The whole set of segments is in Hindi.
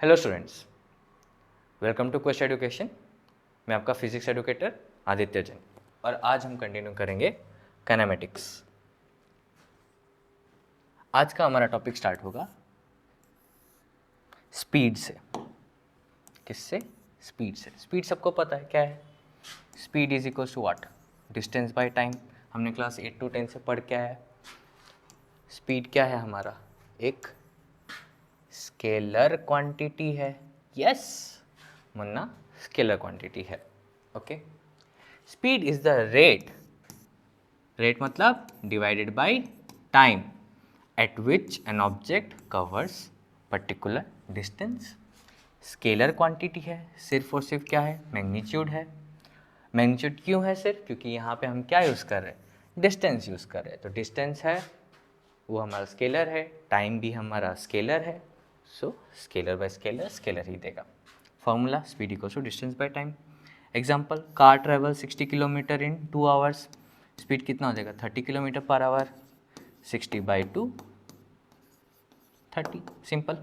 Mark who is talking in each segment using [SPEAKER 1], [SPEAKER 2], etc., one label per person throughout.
[SPEAKER 1] Hello students, welcome to quest education. मैं आपका फिजिक्स एडुकेटर आदित्य जैन और आज हम कंटिन्यू करेंगे काइनेमेटिक्स। आज का हमारा टॉपिक स्टार्ट होगा स्पीड से। किससे? स्पीड से। स्पीड सबको पता है क्या है। Speed is equal to what? Distance by time. हमने क्लास 8 to 10 से पढ़ क्या है। स्पीड क्या है हमारा? एक स्केलर क्वांटिटी है। यस मुन्ना, स्केलर क्वांटिटी है। Okay. Speed is the rate मतलब divided by time at which an object covers particular distance. Scalar quantity है, सिर्फ और सिर्फ क्या है? मैग्नीट्यूड है। मैग्नीट्यूड क्यों है सिर्फ? क्योंकि यहाँ पे हम क्या यूज़ कर रहे हैं? डिस्टेंस यूज़ कर रहे हैं। तो डिस्टेंस है वो हमारा स्केलर है, टाइम भी हमारा स्केलर है। So scalar by scalar scalar ही देगा। Formula speed equals to distance by time. Example, car travel 60 kilometre in 2 hours. Speed कितना हो जाएगा? 30 kilometre per hour. 60/2 30, simple.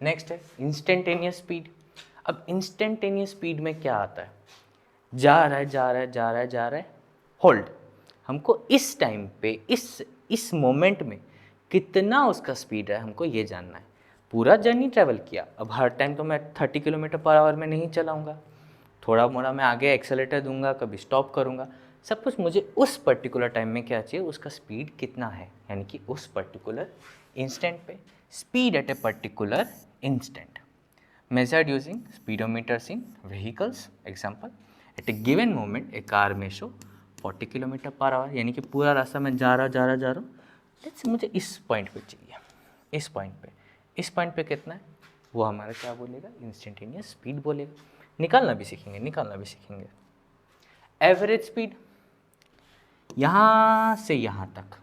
[SPEAKER 1] Next है इंस्टेंटेनियस स्पीड। अब इंस्टेंटेनियस स्पीड में क्या आता है? जा रहा है जा रहा है जा रहा है जा रहा है, होल्ड। हमको इस टाइम पे इस मोमेंट में कितना उसका स्पीड है हमको ये जानना है। पूरा जर्नी ट्रैवल किया, अब हर टाइम तो मैं 30 किलोमीटर पर आवर में नहीं चलाऊंगा, थोड़ा मोड़ा मैं आगे एक्सेलेरेटर दूंगा, कभी स्टॉप करूंगा। सब कुछ मुझे उस पर्टिकुलर टाइम में क्या चाहिए, उसका स्पीड कितना है, यानी कि उस पर्टिकुलर इंस्टेंट पे। Speed at a particular instant measured using speedometers in vehicles. Example, at a given moment a car may show 40 kilometre per our, यानी कि पूरा रास्ता मैं जा रहा हूँ। लेट्स मुझे इस पॉइंट पे चाहिए, इस पॉइंट पे कितना है वो हमारा क्या बोलेगा? इंस्टेंटेनियस स्पीड बोलेगा। निकालना भी सीखेंगे। एवरेज स्पीड, यहाँ से यहाँ तक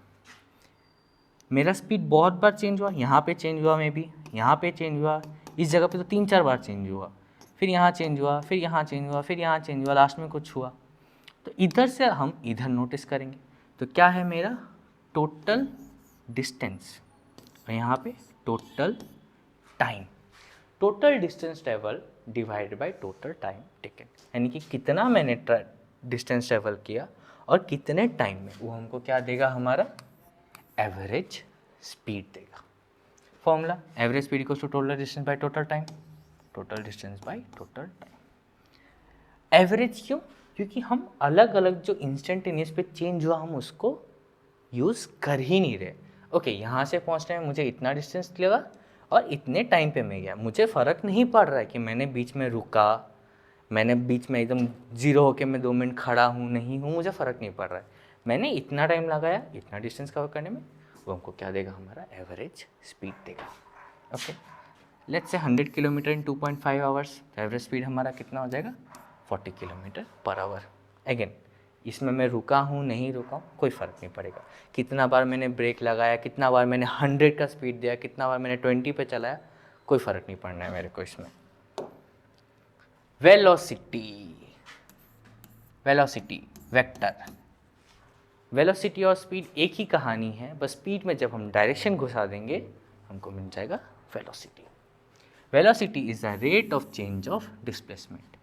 [SPEAKER 1] मेरा स्पीड बहुत बार चेंज हुआ, यहाँ पे चेंज हुआ, मे बी यहाँ पे चेंज हुआ, इस जगह पे तो 3-4 बार चेंज हुआ, फिर यहाँ चेंज हुआ, फिर यहाँ चेंज हुआ, फिर यहाँ चेंज हुआ, लास्ट में कुछ हुआ। तो इधर से हम इधर नोटिस करेंगे। तो क्या है मेरा? टोटल डिस्टेंस, और यहाँ पे total time. Total distance travel divide by total time taken, यानी कि कितना मैंने डिस्टेंस ट्रेवल किया और कितने टाइम में, वो हमको क्या देगा? हमारा एवरेज स्पीड देगा। Formula average speed equals to total distance by total time, total distance by total time. Average क्यों? क्योंकि हम अलग अलग जो इंस्टेंटेनियस पे चेंज हुआ हम उसको यूज़ कर ही नहीं रहे। ओके, यहाँ से पहुँचने में मुझे इतना डिस्टेंस लगा और इतने टाइम पे मैं गया, मुझे फ़र्क नहीं पड़ रहा है कि मैंने बीच में रुका, मैंने बीच में एकदम जीरो होके मैं 2 मिनट खड़ा हूँ नहीं हूँ, मुझे फ़र्क नहीं पड़ रहा है। मैंने इतना टाइम लगाया इतना डिस्टेंस कवर करने में, वो हमको क्या देगा? हमारा एवरेज स्पीड देगा। Okay, let's say 100 kilometre in 2.5 hours, तो एवरेज स्पीड हमारा कितना हो जाएगा? 40 किलोमीटर पर आवर। अगेन, इसमें मैं रुका हूँ नहीं रुका हूँ कोई फ़र्क नहीं पड़ेगा। कितना बार मैंने ब्रेक लगाया, कितना बार मैंने 100 का स्पीड दिया, कितना बार मैंने 20 पे चलाया, कोई फ़र्क नहीं पड़ना है मेरे को इसमें। वेलोसिटी वेक्टर, वेलोसिटी और स्पीड एक ही कहानी है, बस स्पीड में जब हम डायरेक्शन घुसा देंगे हमको मिल जाएगा velocity. Velocity is the rate of change of displacement.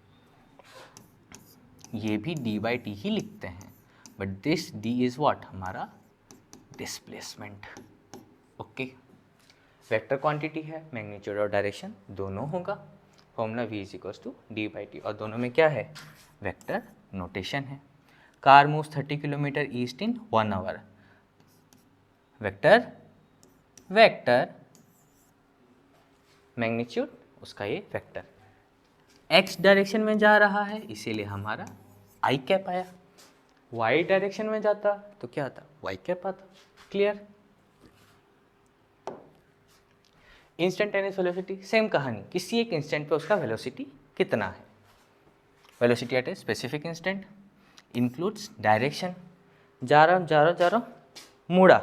[SPEAKER 1] ये भी d/t ही लिखते हैं, but this d is what? हमारा डिस्प्लेसमेंट। ओके, वेक्टर क्वांटिटी है, मैग्नीट्यूड और डायरेक्शन दोनों होगा। Formula v is equals to d/t, और दोनों में क्या है? वेक्टर नोटेशन है। Car moves 30 kilometre east in 1 hour. Vector magnitude उसका ये वेक्टर x डायरेक्शन में जा रहा है, इसीलिए हमारा आई कैप आया। y डायरेक्शन में जाता तो क्या आता? y कैप आता। क्लियर? इंस्टेंटेनियस वेलोसिटी सेम कहानी, किसी एक इंस्टेंट पे उसका वेलोसिटी कितना है। Velocity at a specific instant includes direction, जा रहा हूँ मुड़ा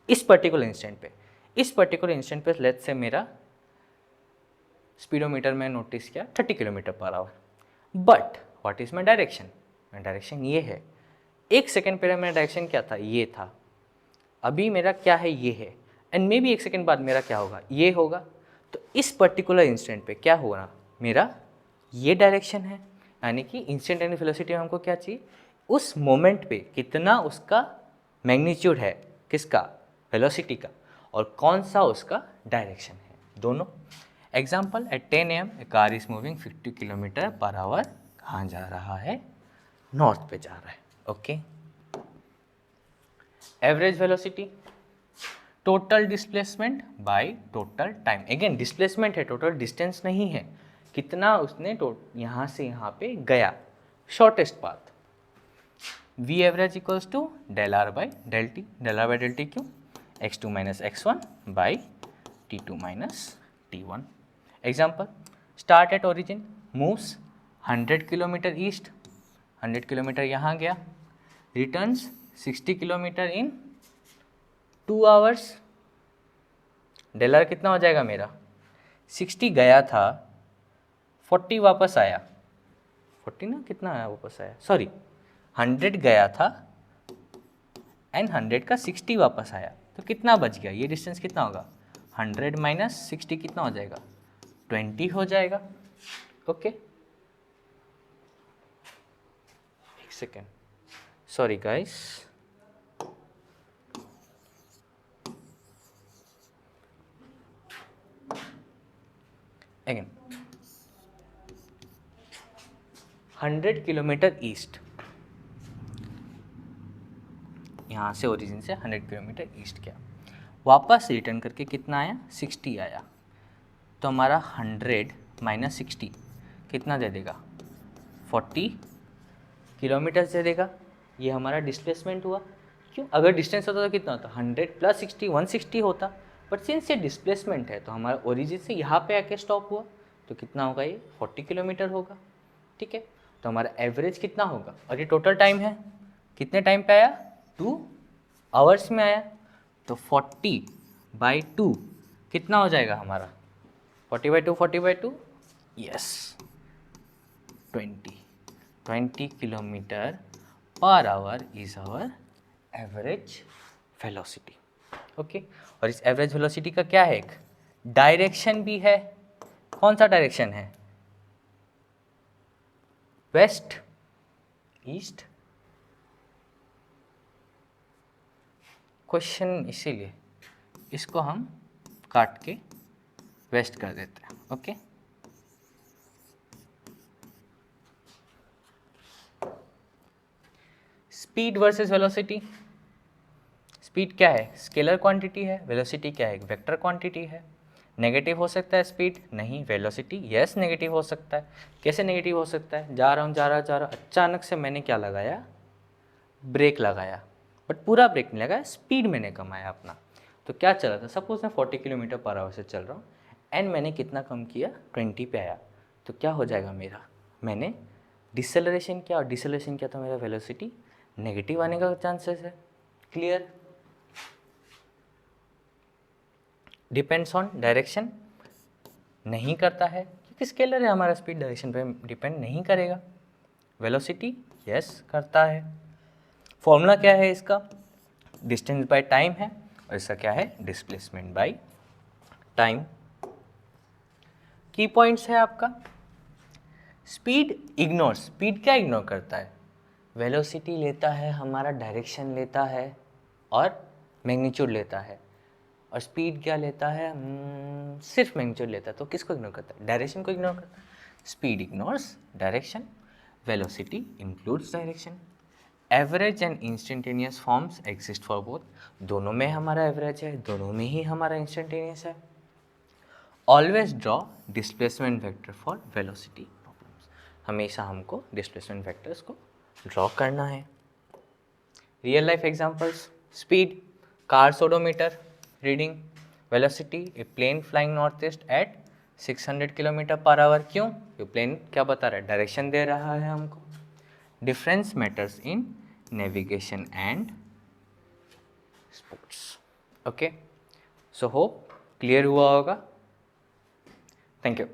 [SPEAKER 1] इस पर्टिकुलर इंस्टेंट पे लेट्स से मेरा स्पीडोमीटर में नोटिस किया 30 kilometre per our, but what is my direction? मेरा डायरेक्शन ये है। 1 सेकेंड पहले मेरा डायरेक्शन क्या था? ये था। अभी मेरा क्या है? ये है। एंड मे बी 1 सेकेंड बाद मेरा क्या होगा, ये होगा। तो इस पर्टिकुलर इंस्टेंट पे क्या होगा, मेरा ये डायरेक्शन है, यानी कि इंस्टेंटेनियस वेलोसिटी में हमको क्या चाहिए, उस मोमेंट पे कितना उसका मैग्नीट्यूड है, किसका, वेलोसिटी का, और कौन सा उसका डायरेक्शन है, दोनों। Example, at 10 AM a car is moving 50 kilometre per hour, कहाँ जा रहा है, नॉर्थ पे जा रहा है। Okay, average velocity, total displacement by total time. Again displacement है, टोटल डिस्टेंस नहीं है, कितना उसने यहाँ से यहाँ पे गया, shortest path. V average equals to del r by del t, del r by del t क्यों, x2 minus x1 by t2 minus t1। Example, start at origin, moves 100 kilometre east, 100 kilometre यहाँ गया, returns 60 kilometre in 2 hours. Del r कितना हो जाएगा मेरा, 60 गया था, 40 वापस आया, 40 ना, कितना आया वापस आया, सॉरी 100 गया था एंड 100 का 60 वापस आया, तो कितना बच गया, ये डिस्टेंस कितना होगा, 100 माइनस 60 कितना हो जाएगा, 20 हो जाएगा। ओके, एक second, sorry guys, again 100 kilometre east, यहाँ से ओरिजिन से 100 किलोमीटर ईस्ट किया, वापस रिटर्न करके कितना आया, 60 आया, तो हमारा 100 माइनस 60 कितना दे देगा, 40 किलोमीटर दे देगा। ये हमारा डिस्प्लेसमेंट हुआ। क्यों, अगर डिस्टेंस होता तो कितना होता, 100 प्लस 60 160 होता, बट सिंस ये डिस्प्लेसमेंट है तो हमारा ओरिजिन से यहाँ पे आके स्टॉप हुआ, तो कितना होगा, ये 40 किलोमीटर होगा। ठीक है, तो हमारा एवरेज कितना होगा, और ये टोटल टाइम है, कितने टाइम पे आया, 2 आवर्स में आया, तो 40/2 कितना हो जाएगा हमारा, 40/2 40/2, yes 20 kilometre per hour is hour average velocity. Okay, और इस एवरेज वेलोसिटी का क्या है, एक डायरेक्शन भी है, कौन सा डायरेक्शन है, वेस्ट, ईस्ट। क्वेश्चन इसीलिए इसको हम काट के वेस्ट कर देते हैं। Okay, speed versus velocity. Speed क्या है, स्केलर क्वांटिटी है, वेलोसिटी क्या है, एक वेक्टर क्वांटिटी है। नेगेटिव हो सकता है स्पीड, नहीं, वेलोसिटी यस नेगेटिव हो सकता है। कैसे नेगेटिव हो सकता है, जा रहा हूँ अचानक से मैंने क्या लगाया, ब्रेक लगाया, बट पूरा ब्रेक नहीं लगाया, स्पीड मैंने कमाया अपना। तो क्या चला था, सपोज मैं 40 किलोमीटर पर आवर से चल रहा हूँ एंड मैंने कितना कम किया, 20 पे आया, तो क्या हो जाएगा मेरा, मैंने डिसेलरेशन किया, और डिसेलरेशन किया तो मेरा वेलोसिटी नेगेटिव आने का चांसेस है। क्लियर, डिपेंड्स ऑन डायरेक्शन, नहीं करता है क्योंकि स्केलर है हमारा, स्पीड डायरेक्शन पे डिपेंड नहीं करेगा। वेलोसिटी यस करता है। फॉर्मूला क्या है इसका, डिस्टेंस बाय टाइम है, और इसका क्या है, डिस्प्लेसमेंट बाय टाइम। की पॉइंट्स है आपका, स्पीड इग्नोर, स्पीड क्या इग्नोर करता है, वेलोसिटी लेता है, हमारा डायरेक्शन लेता है और मैग्नीट्यूड लेता है, और स्पीड क्या लेता है, सिर्फ मैग्नीट्यूड लेता है। तो किसको इग्नोर करता है, डायरेक्शन को इग्नोर करता है। Speed ignores direction, velocity includes direction. Average and instantaneous forms exist for both, दोनों में हमारा एवरेज है, दोनों में ही हमारा इंस्टेंटेनियस है। Always draw displacement vector for velocity problems, हमेशा हमको डिस्प्लेसमेंट वेक्टर्स को ड्रॉ करना है। Real life examples, speed car odometer reading, velocity a plane flying north east at 600 kilometre per hour. क्यों, ये प्लेन क्या बता रहा है, डायरेक्शन दे रहा है हमको। Difference matters in navigation and sports. Okay, so hope clear हुआ होगा। Thank you.